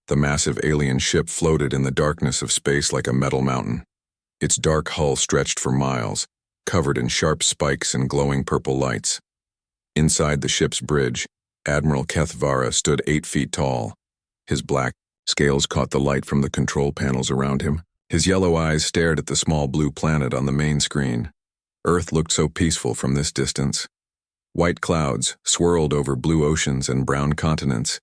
The massive alien ship floated in the darkness of space like a metal mountain. Its dark hull stretched for miles, covered in sharp spikes and glowing purple lights. Inside the ship's bridge, Admiral Kethvara stood 8 feet tall. His black scales caught the light from the control panels around him. His yellow eyes stared at the small blue planet on the main screen. Earth looked so peaceful from this distance. White clouds swirled over blue oceans and brown continents.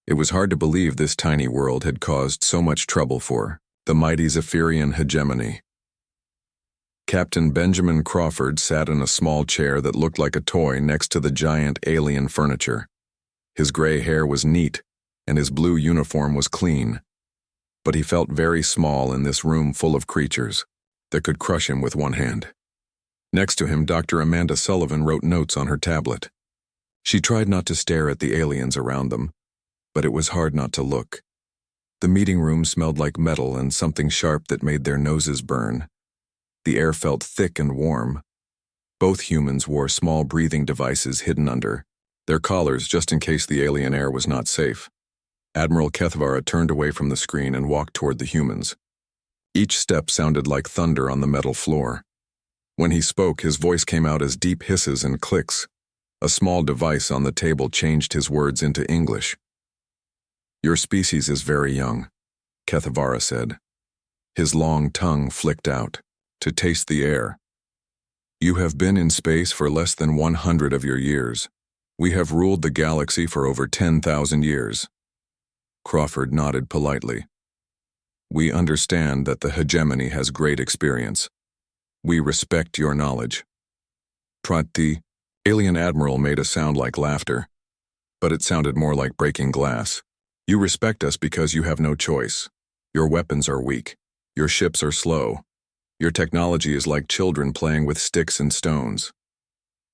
It was hard to believe this tiny world had caused so much trouble for the mighty Zephyrian hegemony. Captain Benjamin Crawford sat in a small chair that looked like a toy next to the giant alien furniture. His gray hair was neat, and his blue uniform was clean. But he felt very small in this room full of creatures that could crush him with one hand. Next to him, Dr. Amanda Sullivan wrote notes on her tablet. She tried not to stare at the aliens around them, but it was hard not to look. The meeting room smelled like metal and something sharp that made their noses burn. The air felt thick and warm. Both humans wore small breathing devices hidden under their collars just in case the alien air was not safe. Admiral Kethvara turned away from the screen and walked toward the humans. Each step sounded like thunder on the metal floor. When he spoke, his voice came out as deep hisses and clicks. A small device on the table changed his words into English. "Your species is very young," Kethvara said. His long tongue flicked out, to taste the air. "You have been in space for less than 100 of your years. We have ruled the galaxy for over 10,000 years. Crawford nodded politely. "We understand that the hegemony has great experience. We respect your knowledge." The alien admiral made a sound like laughter, but it sounded more like breaking glass. "You respect us because you have no choice. Your weapons are weak. Your ships are slow. Your technology is like children playing with sticks and stones."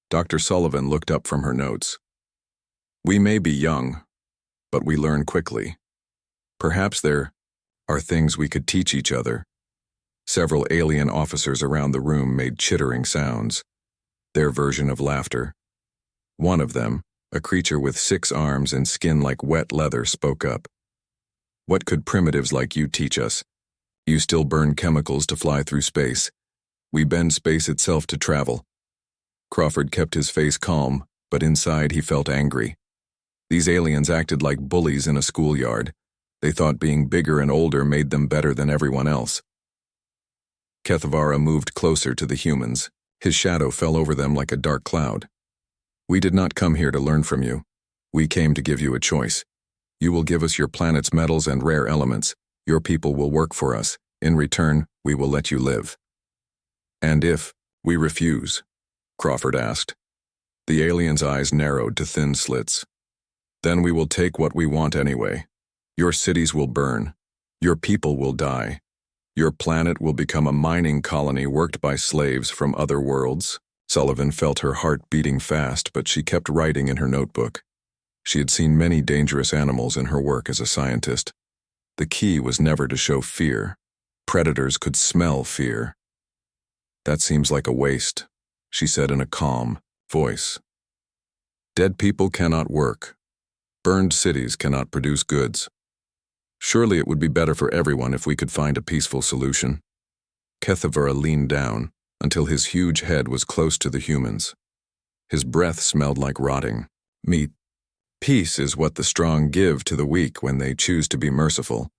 Dr. Sullivan looked up from her notes. "We may be young, but we learn quickly. Perhaps there are things we could teach each other." Several alien officers around the room made chittering sounds, their version of laughter. One of them, a creature with 6 arms and skin like wet leather, spoke up. "What could primitives like you teach us? You still burn chemicals to fly through space. We bend space itself to travel." Crawford kept his face calm, but inside he felt angry. These aliens acted like bullies in a schoolyard. They thought being bigger and older made them better than everyone else. Kethvara moved closer to the humans. His shadow fell over them like a dark cloud. "We did not come here to learn from you. We came to give you a choice. You will give us your planet's metals and rare elements. Your people will work for us. In return, we will let you live." "And if we refuse?" Crawford asked. The alien's eyes narrowed to thin slits. "Then we will take what we want anyway. Your cities will burn. Your people will die. Your planet will become a mining colony worked by slaves from other worlds." Sullivan felt her heart beating fast, but she kept writing in her notebook. She had seen many dangerous animals in her work as a scientist. The key was never to show fear. Predators could smell fear. "That seems like a waste," she said in a calm voice. "Dead people cannot work. Burned cities cannot produce goods. Surely it would be better for everyone if we could find a peaceful solution." Kethvara leaned down until his huge head was close to the humans. His breath smelled like rotting meat. "Peace is what the strong give to the weak when they choose to be merciful.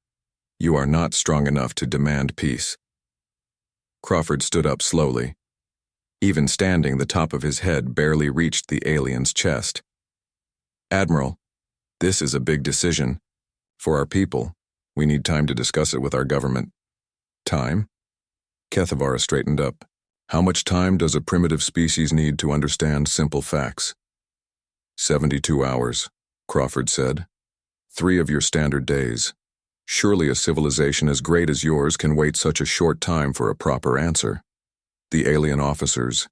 You are not strong enough to demand peace." Crawford stood up slowly. Even standing, the top of his head barely reached the alien's chest. "Admiral, this is a big decision. For our people, we need time to discuss it with our government." "Time?" Kethvara straightened up. "How much time does a primitive species need to understand simple facts?" 72 hours, Crawford said. 3 of your standard days. Surely a civilization as great as yours can wait such a short time for a proper answer." The alien officers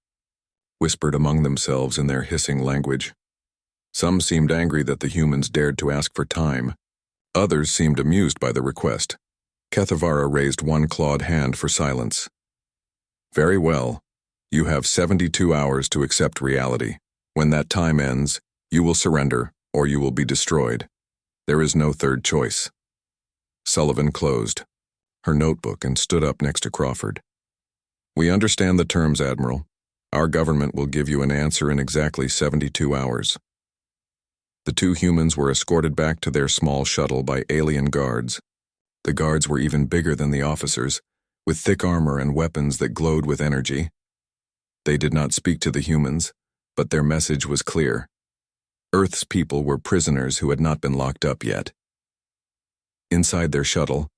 whispered among themselves in their hissing language. Some seemed angry that the humans dared to ask for time. Others seemed amused by the request. Kethvara raised one clawed hand for silence. "Very well. You have 72 hours to accept reality. When that time ends, you will surrender or you will be destroyed. There is no third choice." Sullivan closed her notebook and stood up next to Crawford. "We understand the terms, Admiral. Our government will give you an answer in exactly 72 hours. The two humans were escorted back to their small shuttle by alien guards. The guards were even bigger than the officers, with thick armor and weapons that glowed with energy. They did not speak to the humans, but their message was clear. Earth's people were prisoners who had not been locked up yet. Inside their shuttle,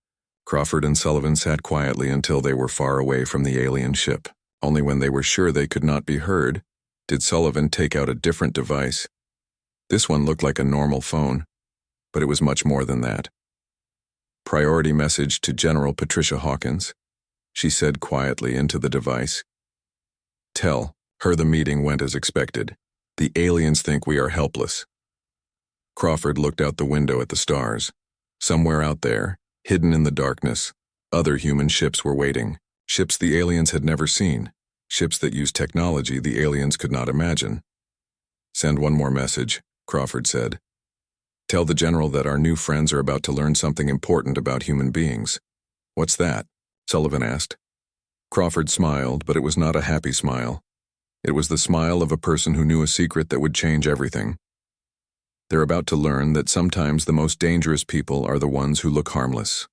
Crawford and Sullivan sat quietly until they were far away from the alien ship. Only when they were sure they could not be heard did Sullivan take out a different device. This one looked like a normal phone, but it was much more than that. "Priority message to General Patricia Hawkins," she said quietly into the device. "Tell her the meeting went as expected. The aliens think we are helpless." Crawford looked out the window at the stars. Somewhere out there, hidden in the darkness, other human ships were waiting. Ships the aliens had never seen. Ships that used technology the aliens could not imagine. "Send one more message," Crawford said. "Tell the General that our new friends are about to learn something important about human beings." "What's that?" Sullivan asked. Crawford smiled, but it was not a happy smile. It was the smile of a person who knew a secret that would change everything. "They're about to learn that sometimes the most dangerous people are the ones who look harmless."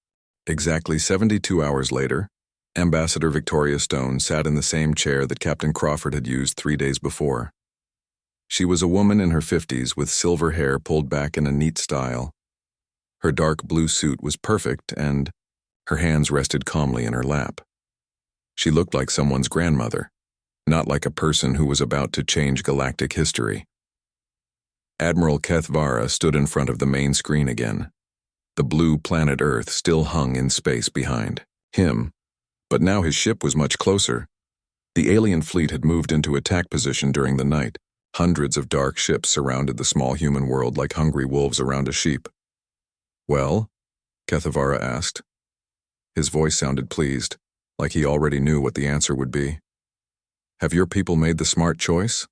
Exactly 72 hours later, Ambassador Victoria Stone sat in the same chair that Captain Crawford had used 3 days before. She was a woman in her 50s with silver hair pulled back in a neat style. Her dark blue suit was perfect, and her hands rested calmly in her lap. She looked like someone's grandmother, not like a person who was about to change galactic history. Admiral Kethvara stood in front of the main screen again. The blue planet Earth still hung in space behind him, but now his ship was much closer. The alien fleet had moved into attack position during the night. Hundreds of dark ships surrounded the small human world like hungry wolves around a sheep. "Well?" Kethvara asked. His voice sounded pleased, like he already knew what the answer would be. "Have your people made the smart choice?"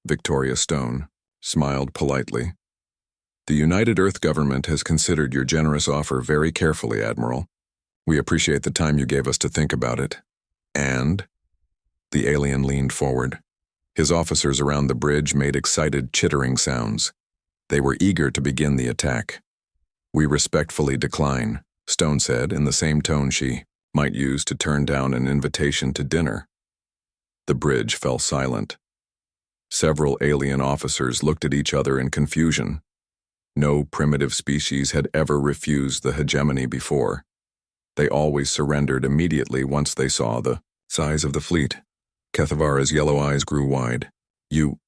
Victoria Stone smiled politely. "The United Earth government has considered your generous offer very carefully, Admiral. We appreciate the time you gave us to think about it." "And?" The alien leaned forward. His officers around the bridge made excited, chittering sounds. They were eager to begin the attack. "We respectfully decline," Stone said in the same tone she might use to turn down an invitation to dinner. The bridge fell silent. Several alien officers looked at each other in confusion. No primitive species had ever refused the hegemony before. They always surrendered immediately once they saw the size of the fleet. Kethvara's yellow eyes grew wide. "You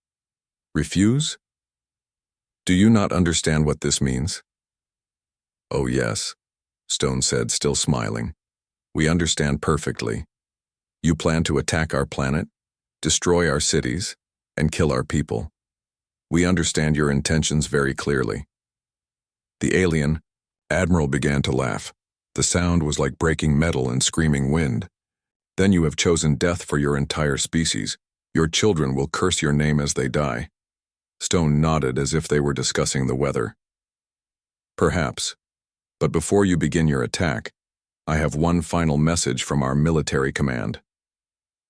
refuse? Do you not understand what this means?" "Oh yes," Stone said, still smiling. "We understand perfectly. You plan to attack our planet, destroy our cities, and kill our people. We understand your intentions very clearly." The alien, Admiral, began to laugh. The sound was like breaking metal and screaming wind. "Then you have chosen death for your entire species. Your children will curse your name as they die." Stone nodded as if they were discussing the weather. "Perhaps. But before you begin your attack, I have one final message from our military command."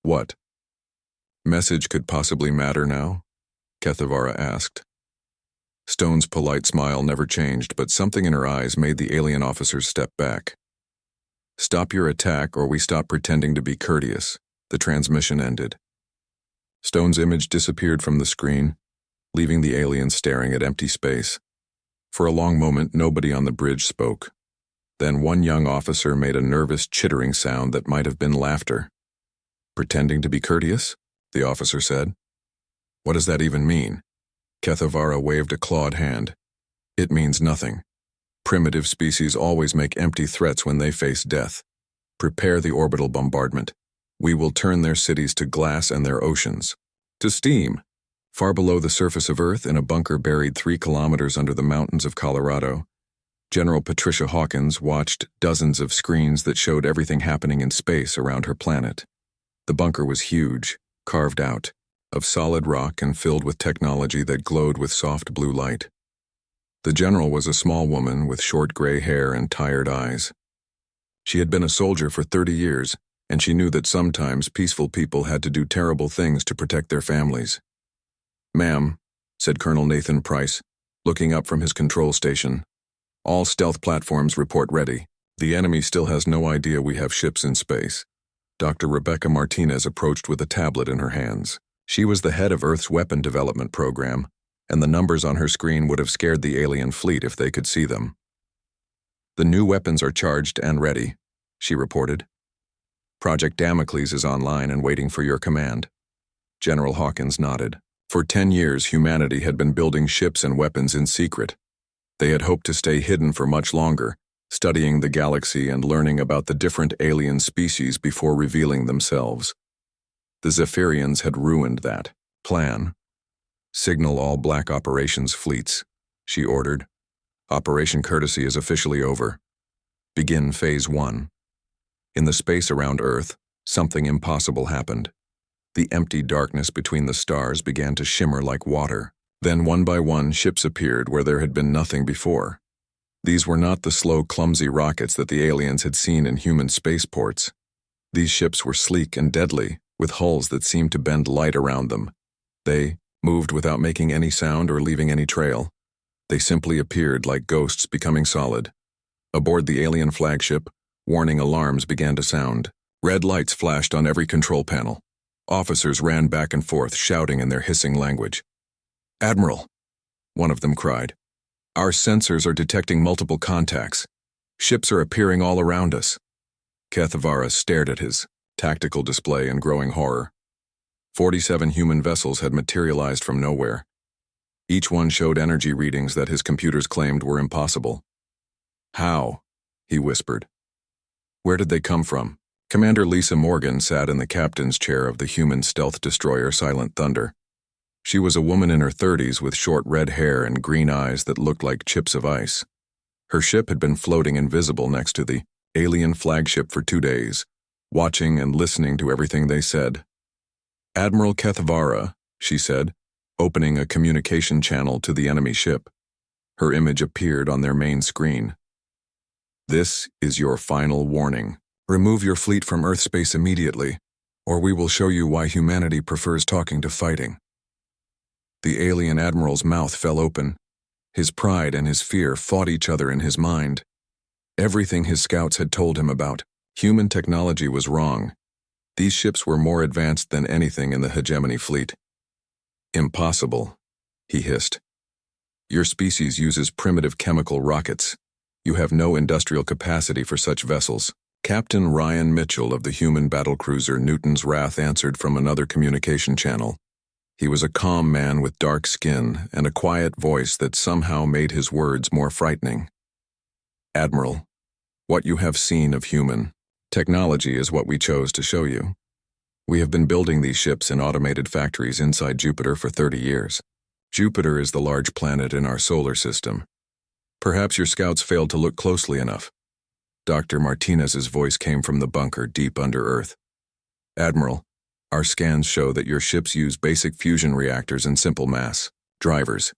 "What message could possibly matter now?" Kethvara asked. Stone's polite smile never changed, but something in her eyes made the alien officers step back. "Stop your attack or we stop pretending to be courteous." The transmission ended. Stone's image disappeared from the screen, leaving the aliens staring at empty space. For a long moment, nobody on the bridge spoke. Then one young officer made a nervous, chittering sound that might have been laughter. "Pretending to be courteous?" the officer said. "What does that even mean?" Kethvara waved a clawed hand. "It means nothing. Primitive species always make empty threats when they face death. Prepare the orbital bombardment. We will turn their cities to glass and their oceans to steam." Far below the surface of Earth, in a bunker buried 3 kilometers under the mountains of Colorado, General Patricia Hawkins watched dozens of screens that showed everything happening in space around her planet. The bunker was huge, carved out, of solid rock and filled with technology that glowed with soft blue light. The general was a small woman with short gray hair and tired eyes. She had been a soldier for 30 years, and she knew that sometimes peaceful people had to do terrible things to protect their families. "Ma'am," said Colonel Nathan Price, looking up from his control station, "all stealth platforms report ready. The enemy still has no idea we have ships in space." Dr. Rebecca Martinez approached with a tablet in her hands. She was the head of Earth's weapon development program, and the numbers on her screen would have scared the alien fleet if they could see them. "The new weapons are charged and ready," she reported. "Project Damocles is online and waiting for your command." General Hawkins nodded. For 10 years, humanity had been building ships and weapons in secret. They had hoped to stay hidden for much longer, studying the galaxy and learning about the different alien species before revealing themselves. The Zephyrians had ruined that plan. "Signal all Black Operations fleets," she ordered. "Operation Courtesy is officially over. Begin Phase 1. In the space around Earth, something impossible happened. The empty darkness between the stars began to shimmer like water. Then one by one, ships appeared where there had been nothing before. These were not the slow, clumsy rockets that the aliens had seen in human spaceports. These ships were sleek and deadly, with hulls that seemed to bend light around them. They moved without making any sound or leaving any trail. They simply appeared like ghosts becoming solid. Aboard the alien flagship, warning alarms began to sound. Red lights flashed on every control panel. Officers ran back and forth, shouting in their hissing language. "Admiral," one of them cried, "our sensors are detecting multiple contacts. Ships are appearing all around us." Kethvara stared at his tactical display in growing horror. 47 human vessels had materialized from nowhere. Each one showed energy readings that his computers claimed were impossible. "How?" he whispered. "Where did they come from?" Commander Lisa Morgan sat in the captain's chair of the human stealth destroyer Silent Thunder. She was a woman in her 30s with short red hair and green eyes that looked like chips of ice. Her ship had been floating invisible next to the alien flagship for 2 days, watching and listening to everything they said. "Admiral Kethvara," she said, opening a communication channel to the enemy ship. Her image appeared on their main screen. "This is your final warning. Remove your fleet from Earth space immediately, or we will show you why humanity prefers talking to fighting." The alien admiral's mouth fell open. His pride and his fear fought each other in his mind. Everything his scouts had told him about human technology was wrong. These ships were more advanced than anything in the hegemony fleet. "Impossible," he hissed. "Your species uses primitive chemical rockets. You have no industrial capacity for such vessels." Captain Ryan Mitchell of the human battlecruiser Newton's Wrath answered from another communication channel. He was a calm man with dark skin and a quiet voice that somehow made his words more frightening. "Admiral, what you have seen of human technology is what we chose to show you. We have been building these ships in automated factories inside Jupiter for 30 years. Jupiter is the large planet in our solar system. Perhaps your scouts failed to look closely enough." Dr. Martinez's voice came from the bunker deep under Earth. "Admiral, our scans show that your ships use basic fusion reactors and simple mass drivers.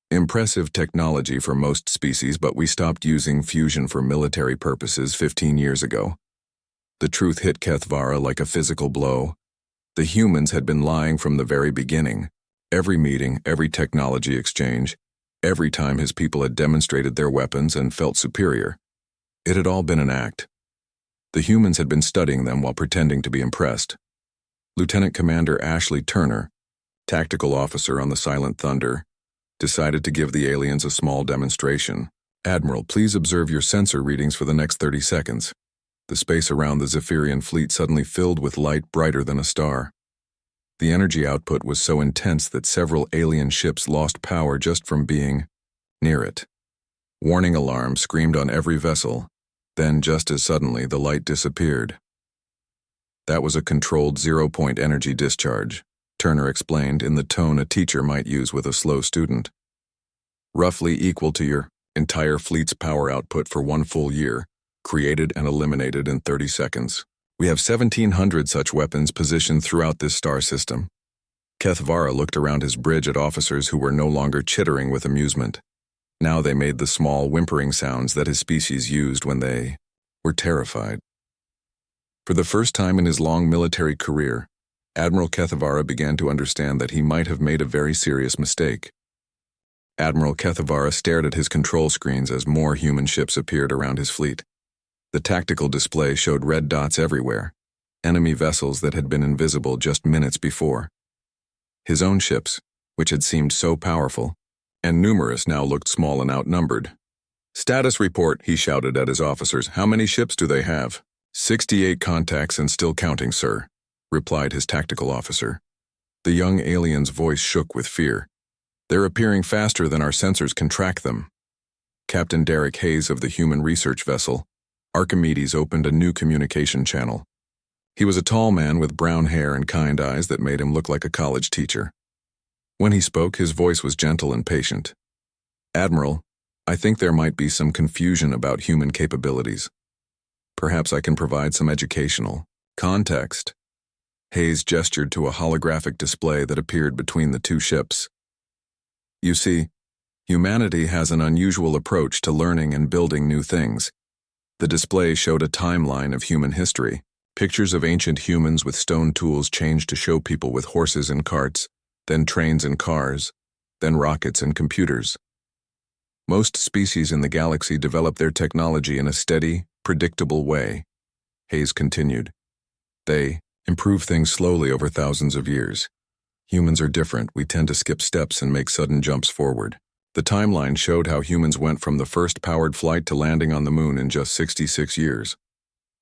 Impressive technology for most species, but we stopped using fusion for military purposes 15 years ago." The truth hit Kethvara like a physical blow. The humans had been lying from the very beginning. Every meeting, every technology exchange, every time his people had demonstrated their weapons and felt superior. It had all been an act. The humans had been studying them while pretending to be impressed. Lieutenant Commander Ashley Turner, tactical officer on the Silent Thunder, decided to give the aliens a small demonstration. "Admiral, please observe your sensor readings for the next 30 seconds. The space around the Zephyrian fleet suddenly filled with light brighter than a star. The energy output was so intense that several alien ships lost power just from being near it. Warning alarms screamed on every vessel. Then, just as suddenly, the light disappeared. That was a controlled zero-point energy discharge," Turner explained in the tone a teacher might use with a slow student. "Roughly equal to your entire fleet's power output for 1 full year, created and eliminated in 30 seconds. We have 1,700 such weapons positioned throughout this star system." Kethvara looked around his bridge at officers who were no longer chittering with amusement. Now they made the small whimpering sounds that his species used when they were terrified. For the first time in his long military career, Admiral Kethavara began to understand that he might have made a very serious mistake. Admiral Kethavara stared at his control screens as more human ships appeared around his fleet. The tactical display showed red dots everywhere, enemy vessels that had been invisible just minutes before. His own ships, which had seemed so powerful and numerous, now looked small and outnumbered. "Status report," he shouted at his officers. "How many ships do they have?" 68 contacts and still counting, sir," replied his tactical officer. The young alien's voice shook with fear. "They're appearing faster than our sensors can track them." Captain Derek Hayes of the human research vessel, Archimedes, opened a new communication channel. He was a tall man with brown hair and kind eyes that made him look like a college teacher. When he spoke, his voice was gentle and patient. "Admiral, I think there might be some confusion about human capabilities. Perhaps I can provide some educational context." Hayes gestured to a holographic display that appeared between the two ships. "You see, humanity has an unusual approach to learning and building new things." The display showed a timeline of human history. Pictures of ancient humans with stone tools changed to show people with horses and carts, then trains and cars, then rockets and computers. Most species in the galaxy develop their technology in a steady, predictable way. Hayes continued. They improve things slowly over thousands of years. Humans are different. We tend to skip steps and make sudden jumps forward. The timeline showed how humans went from the first powered flight to landing on the moon in just 66 years.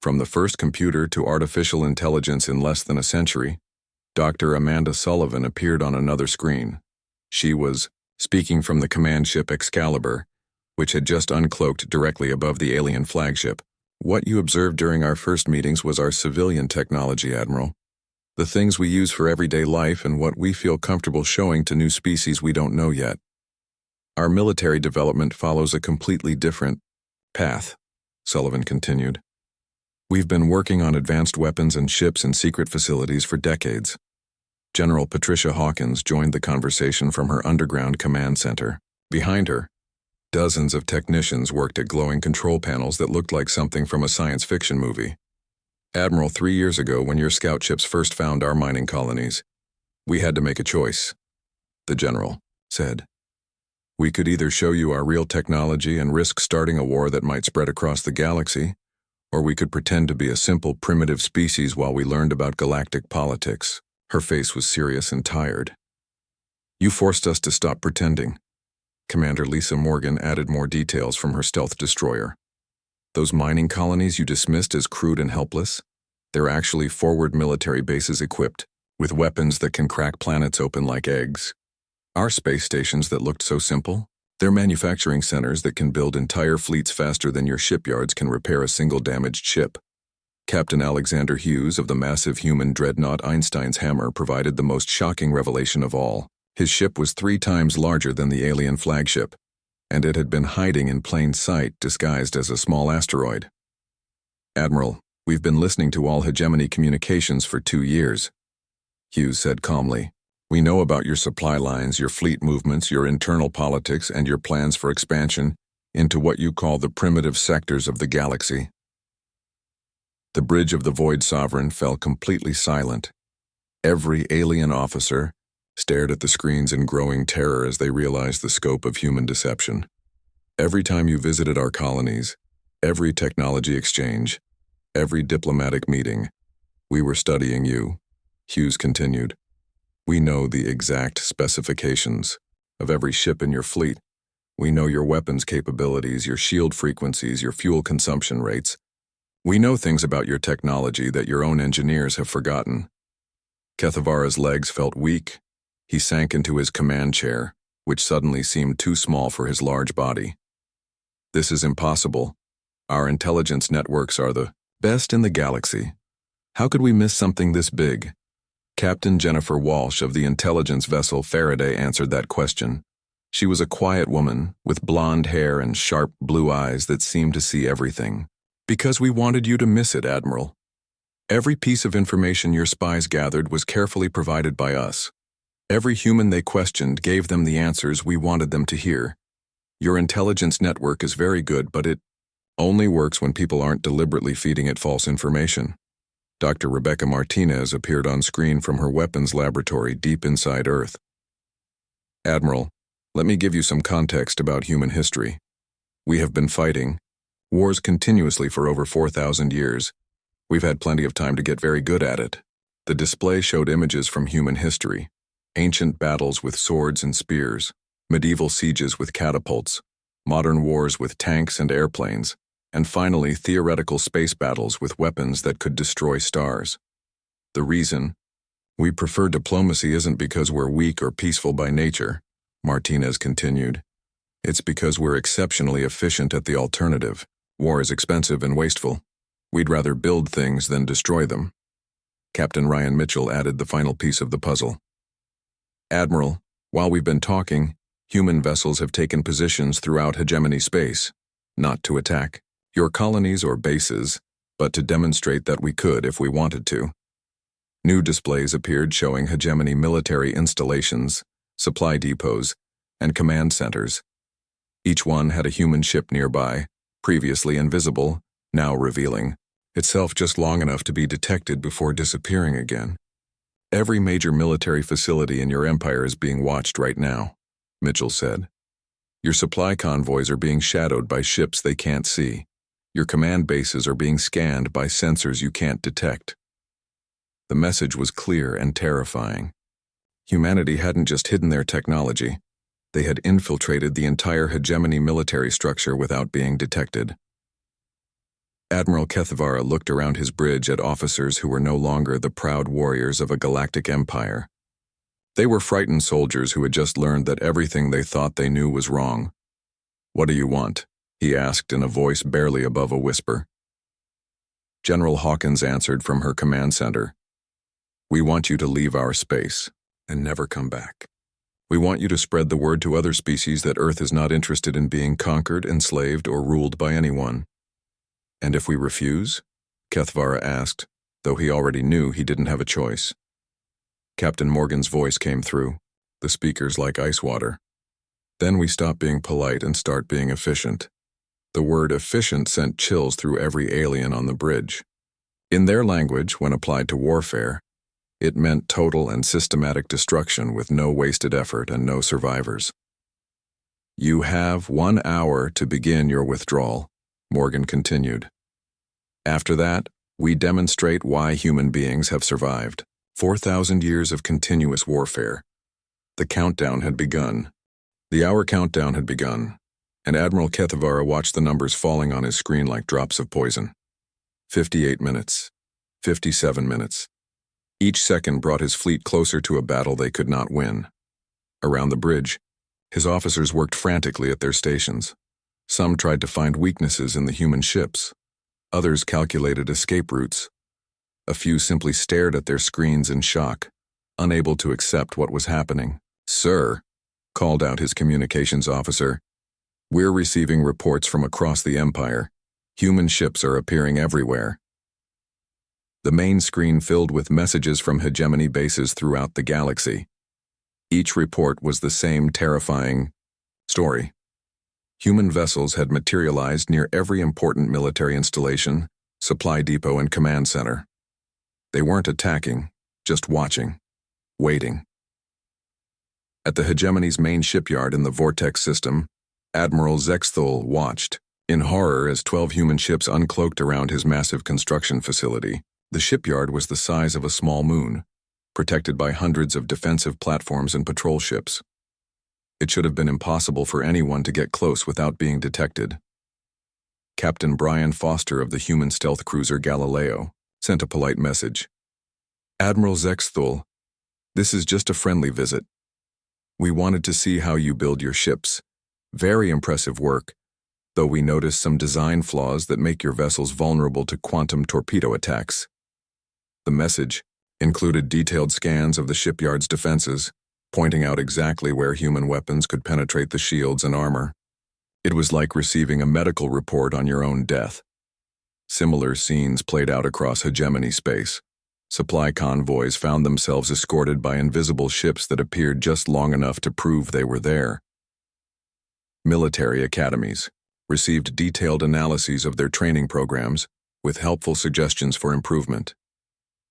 From the first computer to artificial intelligence in less than a century. Dr. Amanda Sullivan appeared on another screen. She was speaking from the command ship Excalibur, which had just uncloaked directly above the alien flagship. "What you observed during our first meetings was our civilian technology, Admiral. The things we use for everyday life and what we feel comfortable showing to new species we don't know yet. Our military development follows a completely different path," Sullivan continued. "We've been working on advanced weapons and ships in secret facilities for decades." General Patricia Hawkins joined the conversation from her underground command center. Behind her, dozens of technicians worked at glowing control panels that looked like something from a science fiction movie. "Admiral, 3 years ago, when your scout ships first found our mining colonies, we had to make a choice," the general said. "We could either show you our real technology and risk starting a war that might spread across the galaxy, or we could pretend to be a simple, primitive species while we learned about galactic politics." Her face was serious and tired. "You forced us to stop pretending." Commander Lisa Morgan added more details from her stealth destroyer. "Those mining colonies you dismissed as crude and helpless? They're actually forward military bases equipped with weapons that can crack planets open like eggs. Our space stations that looked so simple? They're manufacturing centers that can build entire fleets faster than your shipyards can repair a single damaged ship." Captain Alexander Hughes of the massive human dreadnought Einstein's Hammer provided the most shocking revelation of all. His ship was 3 times larger than the alien flagship, and it had been hiding in plain sight, disguised as a small asteroid. "Admiral, we've been listening to all hegemony communications for 2 years," Hughes said calmly. "We know about your supply lines, your fleet movements, your internal politics, and your plans for expansion into what you call the primitive sectors of the galaxy." The bridge of the Void Sovereign fell completely silent. Every alien officer stared at the screens in growing terror as they realized the scope of human deception. "Every time you visited our colonies, every technology exchange, every diplomatic meeting, we were studying you," Hughes continued. "We know the exact specifications of every ship in your fleet. We know your weapons capabilities, your shield frequencies, your fuel consumption rates. We know things about your technology that your own engineers have forgotten." Kethavara's legs felt weak. He sank into his command chair, which suddenly seemed too small for his large body. "This is impossible. Our intelligence networks are the best in the galaxy. How could we miss something this big?" Captain Jennifer Walsh of the intelligence vessel Faraday answered that question. She was a quiet woman with blonde hair and sharp blue eyes that seemed to see everything. "Because we wanted you to miss it, Admiral. Every piece of information your spies gathered was carefully provided by us. Every human they questioned gave them the answers we wanted them to hear. Your intelligence network is very good, but it only works when people aren't deliberately feeding it false information. Dr. Rebecca Martinez appeared on screen from her weapons laboratory deep inside Earth. Admiral, let me give you some context about human history. We have been fighting wars continuously for over 4,000 years. We've had plenty of time to get very good at it. The display showed images from human history, ancient battles with swords and spears, medieval sieges with catapults, modern wars with tanks and airplanes, and finally theoretical space battles with weapons that could destroy stars. The reason we prefer diplomacy isn't because we're weak or peaceful by nature, Martinez continued. It's because we're exceptionally efficient at the alternative. War is expensive and wasteful. We'd rather build things than destroy them. Captain Ryan Mitchell added the final piece of the puzzle. Admiral, while we've been talking, human vessels have taken positions throughout hegemony space, not to attack your colonies or bases, but to demonstrate that we could if we wanted to. New displays appeared showing hegemony military installations, supply depots, and command centers. Each one had a human ship nearby, previously invisible, now revealing itself just long enough to be detected before disappearing again. Every major military facility in your empire is being watched right now, Mitchell said. Your supply convoys are being shadowed by ships they can't see. Your command bases are being scanned by sensors you can't detect. The message was clear and terrifying. Humanity hadn't just hidden their technology. They had infiltrated the entire hegemony military structure without being detected. Admiral Kethvara looked around his bridge at officers who were no longer the proud warriors of a galactic empire. They were frightened soldiers who had just learned that everything they thought they knew was wrong. "What do you want?" he asked in a voice barely above a whisper. General Hawkins answered from her command center. "We want you to leave our space and never come back. We want you to spread the word to other species that Earth is not interested in being conquered, enslaved, or ruled by anyone." "And if we refuse?" Kethvara asked, though he already knew he didn't have a choice. Captain Morgan's voice came through, the speakers like ice water. "Then we stop being polite and start being efficient." The word efficient sent chills through every alien on the bridge. In their language, when applied to warfare, it meant total and systematic destruction with no wasted effort and no survivors. "You have 1 hour to begin your withdrawal," Morgan continued. "After that, we demonstrate why human beings have survived. 4,000 years of continuous warfare." The countdown had begun. The hour countdown had begun, and Admiral Kethvara watched the numbers falling on his screen like drops of poison. 58 minutes. 57 minutes. Each second brought his fleet closer to a battle they could not win. Around the bridge, his officers worked frantically at their stations. Some tried to find weaknesses in the human ships. Others calculated escape routes. A few simply stared at their screens in shock, unable to accept what was happening. "Sir," called out his communications officer, "we're receiving reports from across the Empire. Human ships are appearing everywhere." The main screen filled with messages from hegemony bases throughout the galaxy. Each report was the same terrifying story. Human vessels had materialized near every important military installation, supply depot, and command center. They weren't attacking, just watching, waiting. At the hegemony's main shipyard in the Vortex system, Admiral Zexthul watched, in horror, as 12 human ships uncloaked around his massive construction facility. The shipyard was the size of a small moon, protected by hundreds of defensive platforms and patrol ships. It should have been impossible for anyone to get close without being detected. Captain Brian Foster of the human stealth cruiser Galileo sent a polite message. "Admiral Zexthul, this is just a friendly visit. We wanted to see how you build your ships. Very impressive work, though we noticed some design flaws that make your vessels vulnerable to quantum torpedo attacks." The message included detailed scans of the shipyard's defenses, pointing out exactly where human weapons could penetrate the shields and armor. It was like receiving a medical report on your own death. Similar scenes played out across hegemony space. Supply convoys found themselves escorted by invisible ships that appeared just long enough to prove they were there. Military academies, received detailed analyses of their training programs, with helpful suggestions for improvement.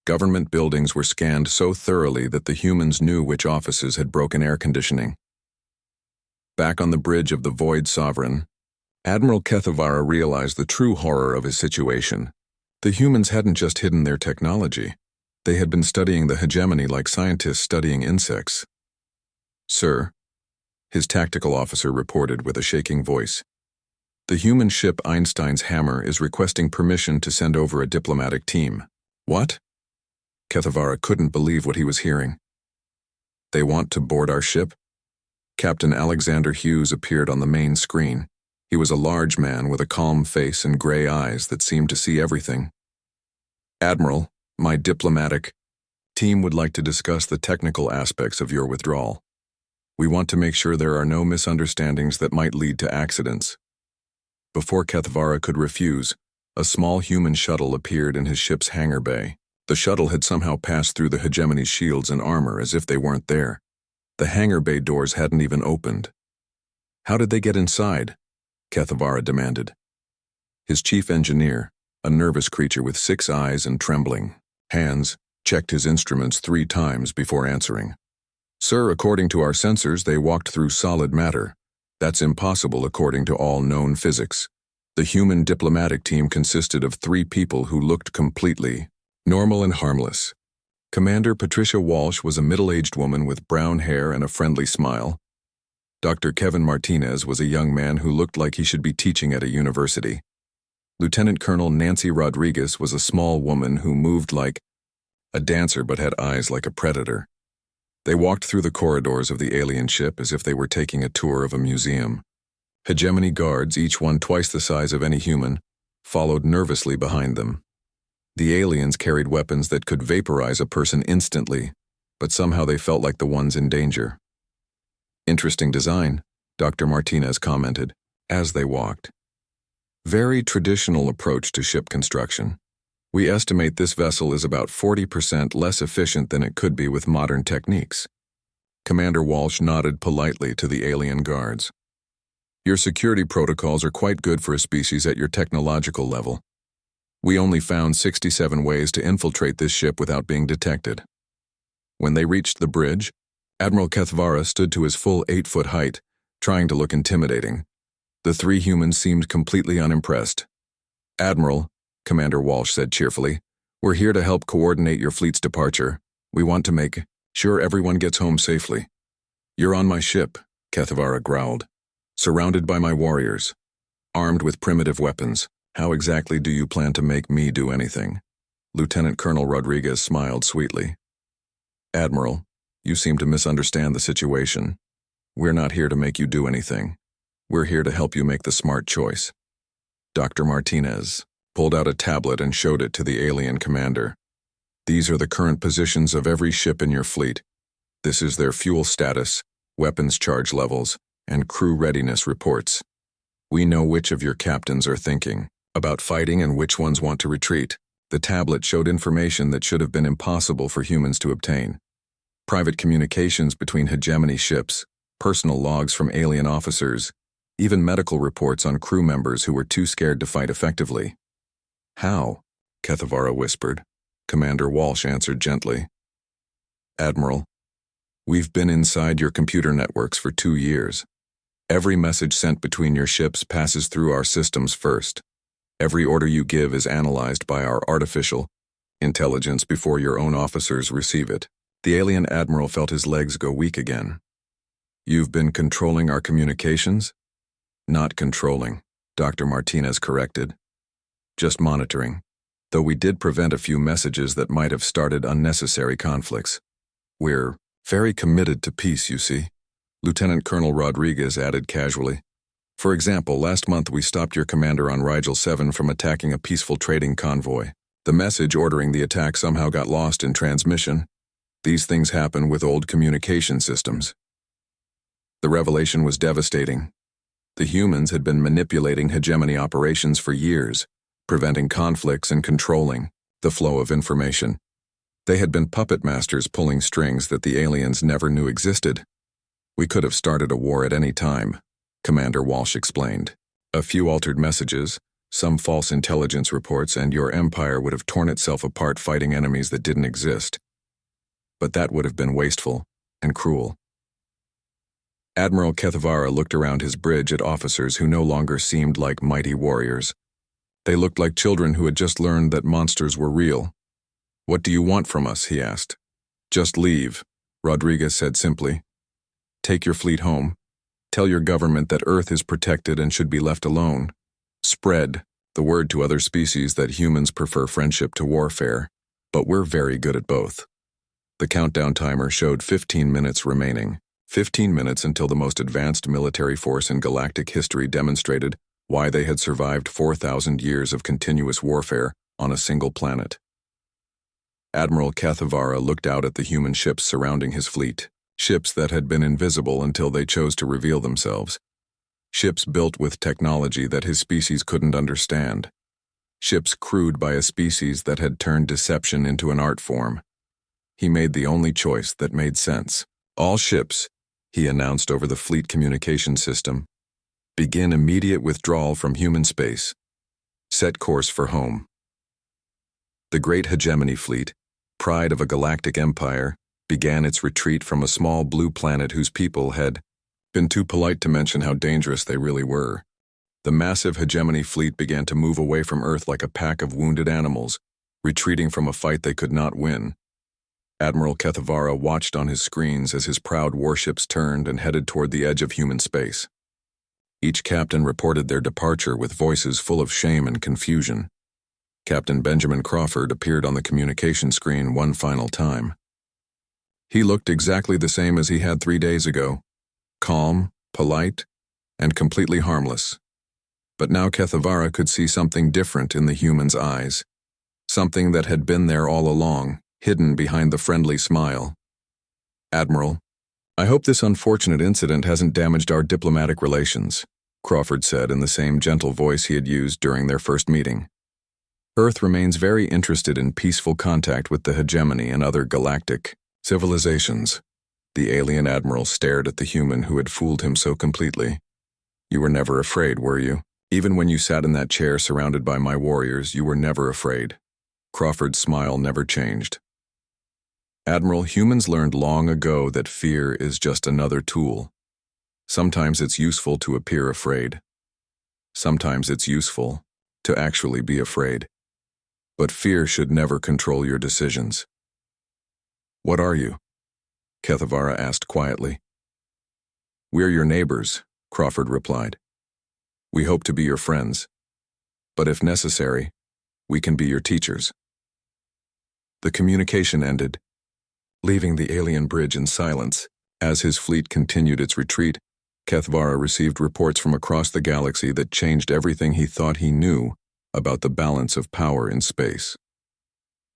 Government buildings were scanned so thoroughly that the humans knew which offices had broken air conditioning. Back on the bridge of the Void Sovereign, Admiral Kethavara realized the true horror of his situation. The humans hadn't just hidden their technology. They had been studying the hegemony like scientists studying insects. "Sir," his tactical officer reported with a shaking voice, "the human ship Einstein's Hammer is requesting permission to send over a diplomatic team." "What?" Kethavara couldn't believe what he was hearing. "They want to board our ship?" Captain Alexander Hughes appeared on the main screen. He was a large man with a calm face and gray eyes that seemed to see everything. "Admiral, my diplomatic team would like to discuss the technical aspects of your withdrawal. We want to make sure there are no misunderstandings that might lead to accidents." Before Kethavara could refuse, a small human shuttle appeared in his ship's hangar bay. The shuttle had somehow passed through the hegemony's shields and armor as if they weren't there. The hangar bay doors hadn't even opened. "How did they get inside?" Kethavara demanded. His chief engineer, a nervous creature with 6 eyes and trembling hands, checked his instruments 3 times before answering. "Sir, according to our sensors, they walked through solid matter. That's impossible according to all known physics. The human diplomatic team consisted of 3 people who looked completely normal and harmless. Commander Patricia Walsh was a middle-aged woman with brown hair and a friendly smile. Dr. Kevin Martinez was a young man who looked like he should be teaching at a university. Lieutenant Colonel Nancy Rodriguez was a small woman who moved like a dancer but had eyes like a predator. They walked through the corridors of the alien ship as if they were taking a tour of a museum. Hegemony guards, each one twice the size of any human, followed nervously behind them. The aliens carried weapons that could vaporize a person instantly, but somehow they felt like the ones in danger. "Interesting design," Dr. Martinez commented, as they walked. "Very traditional approach to ship construction. We estimate this vessel is about 40% less efficient than it could be with modern techniques." Commander Walsh nodded politely to the alien guards. "Your security protocols are quite good for a species at your technological level. We only found 67 ways to infiltrate this ship without being detected." When they reached the bridge, Admiral Kethavara stood to his full 8-foot height, trying to look intimidating. The 3 humans seemed completely unimpressed. "Admiral," Commander Walsh said cheerfully, "we're here to help coordinate your fleet's departure. We want to make sure everyone gets home safely." "You're on my ship," Kethavara growled, "surrounded by my warriors, armed with primitive weapons. How exactly do you plan to make me do anything?" Lieutenant Colonel Rodriguez smiled sweetly. "Admiral, you seem to misunderstand the situation. We're not here to make you do anything. We're here to help you make the smart choice." Dr. Martinez pulled out a tablet and showed it to the alien commander. "These are the current positions of every ship in your fleet. This is their fuel status, weapons charge levels, and crew readiness reports. We know which of your captains are thinking about fighting and which ones want to retreat." The tablet showed information that should have been impossible for humans to obtain. Private communications between hegemony ships, personal logs from alien officers, even medical reports on crew members who were too scared to fight effectively. "How?" Kethavara whispered. Commander Walsh answered gently. "Admiral, we've been inside your computer networks for 2 years. Every message sent between your ships passes through our systems first. Every order you give is analyzed by our artificial intelligence before your own officers receive it." The alien admiral felt his legs go weak again. "You've been controlling our communications?" "Not controlling," Dr. Martinez corrected. "Just monitoring, though we did prevent a few messages that might have started unnecessary conflicts. We're very committed to peace, you see," Lieutenant Colonel Rodriguez added casually. "For example, last month we stopped your commander on Rigel 7 from attacking a peaceful trading convoy. The message ordering the attack somehow got lost in transmission. These things happen with old communication systems." The revelation was devastating. The humans had been manipulating hegemony operations for years, preventing conflicts and controlling the flow of information. They had been puppet masters pulling strings that the aliens never knew existed. "We could have started a war at any time," Commander Walsh explained. A few altered messages, some false intelligence reports, and your empire would have torn itself apart fighting enemies that didn't exist. But that would have been wasteful and cruel. Admiral Kethavara looked around his bridge at officers who no longer seemed like mighty warriors. They looked like children who had just learned that monsters were real. "What do you want from us?" he asked. "Just leave," Rodriguez said simply. "Take your fleet home. Tell your government that Earth is protected and should be left alone. Spread the word to other species that humans prefer friendship to warfare, but we're very good at both." The countdown timer showed 15 minutes remaining. 15 minutes until the most advanced military force in galactic history demonstrated why they had survived 4,000 years of continuous warfare on a single planet. Admiral Kethavara looked out at the human ships surrounding his fleet, ships that had been invisible until they chose to reveal themselves. Ships built with technology that his species couldn't understand. Ships crewed by a species that had turned deception into an art form. He made the only choice that made sense. "All ships," he announced over the fleet communication system, "begin immediate withdrawal from human space. Set course for home." The Great Hegemony Fleet, pride of a galactic empire, began its retreat from a small blue planet whose people had been too polite to mention how dangerous they really were. The massive Hegemony Fleet began to move away from Earth like a pack of wounded animals, retreating from a fight they could not win. Admiral Kethavara watched on his screens as his proud warships turned and headed toward the edge of human space. Each captain reported their departure with voices full of shame and confusion. Captain Benjamin Crawford appeared on the communication screen one final time. He looked exactly the same as he had 3 days ago, calm, polite, and completely harmless. But now Kethavara could see something different in the human's eyes, something that had been there all along, hidden behind the friendly smile. "Admiral, I hope this unfortunate incident hasn't damaged our diplomatic relations," Crawford said in the same gentle voice he had used during their first meeting. "Earth remains very interested in peaceful contact with the hegemony and other galactic civilizations." The alien admiral stared at the human who had fooled him so completely. "You were never afraid, were you? Even when you sat in that chair surrounded by my warriors, you were never afraid." Crawford's smile never changed. "Admiral, humans learned long ago that fear is just another tool. Sometimes it's useful to appear afraid. Sometimes it's useful to actually be afraid. But fear should never control your decisions." "What are you?" Kethavara asked quietly. "We're your neighbors," Crawford replied. "We hope to be your friends. But if necessary, we can be your teachers." The communication ended, leaving the alien bridge in silence. As his fleet continued its retreat, Kethavara received reports from across the galaxy that changed everything he thought he knew about the balance of power in space.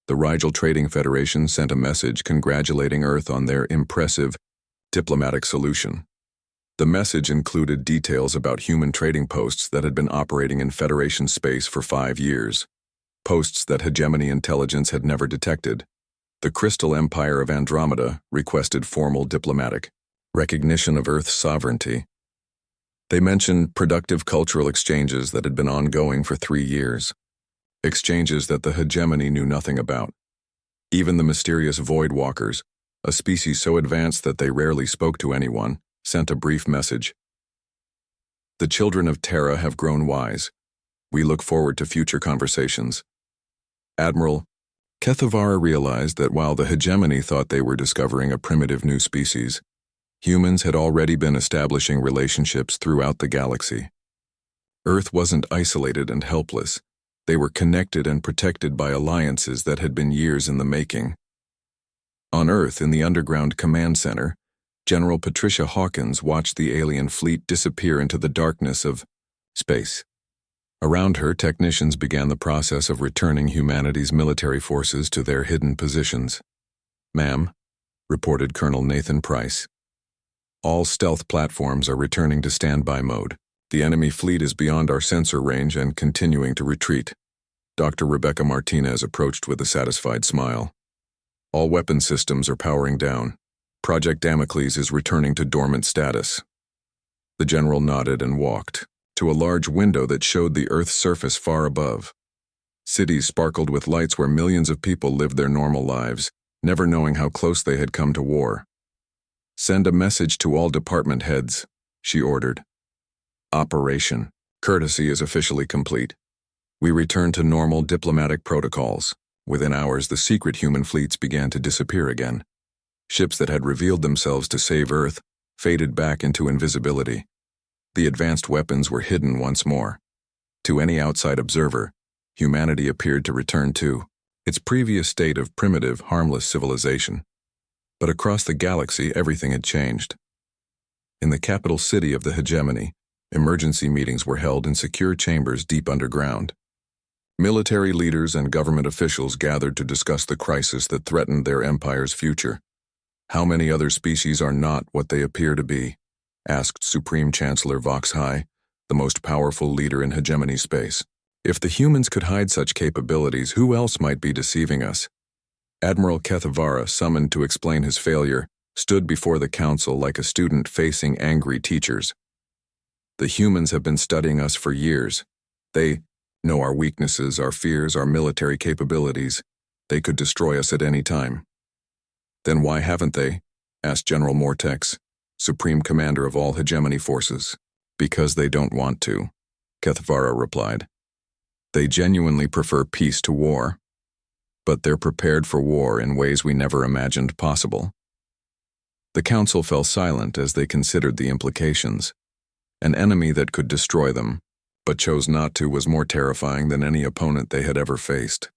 The Rigel Trading Federation sent a message congratulating Earth on their impressive diplomatic solution. The message included details about human trading posts that had been operating in Federation space for 5 years, posts that hegemony intelligence had never detected. The Crystal Empire of Andromeda requested formal diplomatic recognition of Earth's sovereignty. They mentioned productive cultural exchanges that had been ongoing for 3 years, exchanges that the hegemony knew nothing about. Even the mysterious Void Walkers, a species so advanced that they rarely spoke to anyone, sent a brief message. "The children of Terra have grown wise. We look forward to future conversations." Admiral Kethavara realized that while the hegemony thought they were discovering a primitive new species, humans had already been establishing relationships throughout the galaxy. Earth wasn't isolated and helpless. They were connected and protected by alliances that had been years in the making. On Earth, in the underground command center, General Patricia Hawkins watched the alien fleet disappear into the darkness of space. Around her, technicians began the process of returning humanity's military forces to their hidden positions. "Ma'am," reported Colonel Nathan Price, "all stealth platforms are returning to standby mode. The enemy fleet is beyond our sensor range and continuing to retreat." Dr. Rebecca Martinez approached with a satisfied smile. "All weapon systems are powering down. Project Damocles is returning to dormant status." The general nodded and walked to a large window that showed the Earth's surface far above. Cities sparkled with lights where millions of people lived their normal lives, never knowing how close they had come to war. "Send a message to all department heads," she ordered. Operation Courtesy is officially complete. We return to normal diplomatic protocols. Within hours, the secret human fleets began to disappear again. Ships that had revealed themselves to save Earth faded back into invisibility. The advanced weapons were hidden once more. To any outside observer, humanity appeared to return to its previous state of primitive, harmless civilization. But across the galaxy, everything had changed. In the capital city of the hegemony, emergency meetings were held in secure chambers deep underground. Military leaders and government officials gathered to discuss the crisis that threatened their empire's future. "How many other species are not what they appear to be?" asked Supreme Chancellor Vox High, the most powerful leader in hegemony space. "If the humans could hide such capabilities, who else might be deceiving us?" Admiral Kethavara, summoned to explain his failure, stood before the council like a student facing angry teachers. "The humans have been studying us for years. They know our weaknesses, our fears, our military capabilities. They could destroy us at any time." "Then why haven't they?" asked General Mortex, Supreme Commander of all hegemony forces. "Because they don't want to," Kethavara replied. "They genuinely prefer peace to war. But they're prepared for war in ways we never imagined possible." The council fell silent as they considered the implications. An enemy that could destroy them, but chose not to, was more terrifying than any opponent they had ever faced.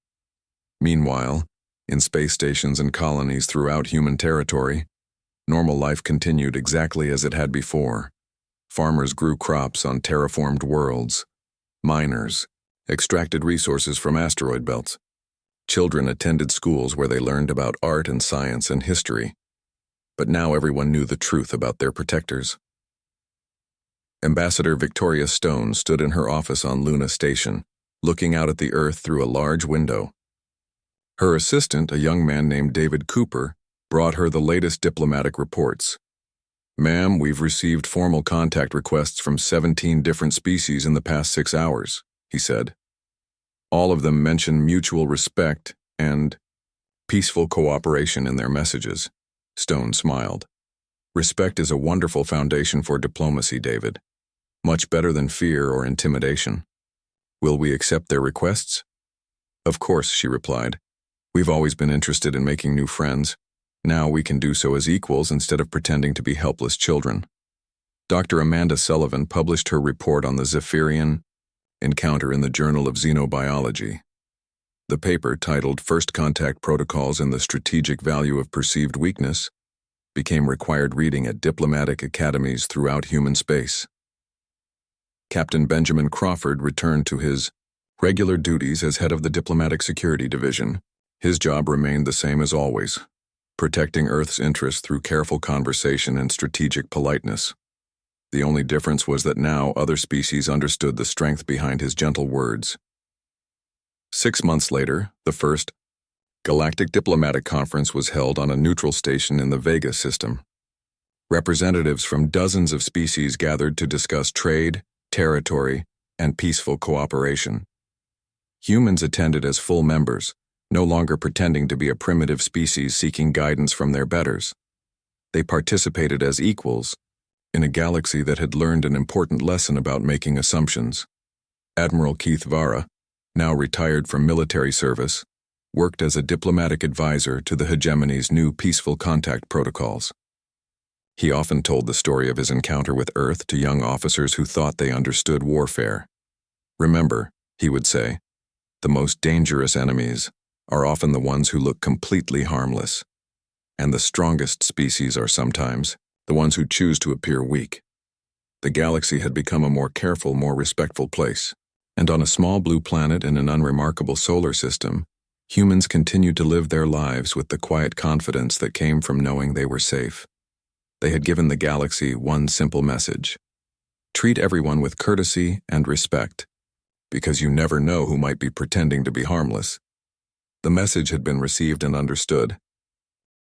Meanwhile, in space stations and colonies throughout human territory, normal life continued exactly as it had before. Farmers grew crops on terraformed worlds. Miners extracted resources from asteroid belts. Children attended schools where they learned about art and science and history. But now everyone knew the truth about their protectors. Ambassador Victoria Stone stood in her office on Luna Station, looking out at the Earth through a large window. Her assistant, a young man named David Cooper, brought her the latest diplomatic reports. "Ma'am, we've received formal contact requests from 17 different species in the past 6 hours, he said. All of them mention mutual respect and peaceful cooperation in their messages. Stone smiled. "Respect is a wonderful foundation for diplomacy, David. Much better than fear or intimidation. Will we accept their requests?" "Of course," she replied. "We've always been interested in making new friends. Now we can do so as equals instead of pretending to be helpless children." Dr. Amanda Sullivan published her report on the Zephyrian encounter in the Journal of Xenobiology. The paper, titled First Contact Protocols and the Strategic Value of Perceived Weakness, became required reading at diplomatic academies throughout human space. Captain Benjamin Crawford returned to his regular duties as head of the Diplomatic Security Division. His job remained the same as always, protecting Earth's interests through careful conversation and strategic politeness. The only difference was that now other species understood the strength behind his gentle words. 6 months later, the first Galactic Diplomatic Conference was held on a neutral station in the Vega system. Representatives from dozens of species gathered to discuss trade, territory, and peaceful cooperation. Humans attended as full members, no longer pretending to be a primitive species seeking guidance from their betters. They participated as equals in a galaxy that had learned an important lesson about making assumptions. Admiral Keith Vara, now retired from military service, worked as a diplomatic advisor to the hegemony's new peaceful contact protocols. He often told the story of his encounter with Earth to young officers who thought they understood warfare. "Remember," he would say, "the most dangerous enemies are often the ones who look completely harmless, and the strongest species are sometimes the ones who choose to appear weak." The galaxy had become a more careful, more respectful place, and on a small blue planet in an unremarkable solar system, humans continued to live their lives with the quiet confidence that came from knowing they were safe. They had given the galaxy one simple message: treat everyone with courtesy and respect, because you never know who might be pretending to be harmless. The message had been received and understood,